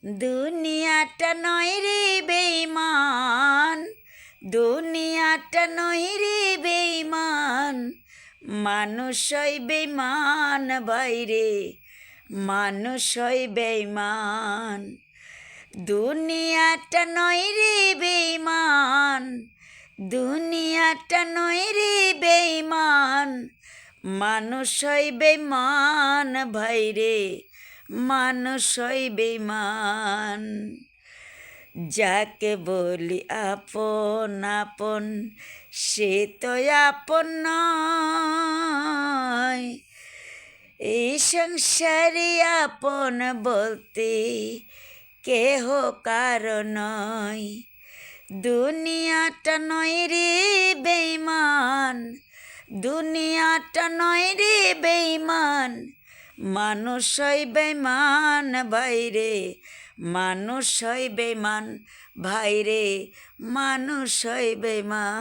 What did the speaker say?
দুনিয়াটা নয় রে বেঈমান, দুনিয়াটা নয় রে বেঈমান, মানুষ হয় বেঈমান বাইরে, মানুষ হয় বেঈমান। দুনিয়াটা নয় রে বেঈমান, দুনিয়াটা নয় রে বেঈমান, মানুষ হয় বেঈমান ভাইরে, মানুষ হয় বেঈমান। যাকে বলি আপন আপন, সে তো আপন নয়। এই সংসারে আপন বলতে কেহ কারো নয়। দুনিয়াটা নয় রে বেঈমান, দুনিয়াটা নয় রে বেঈমান, মানুষ হয় বেঈমান ভাইরে, মানুষ হয় বেঈমান ভাইরে, মানুষ হয় বেঈমান।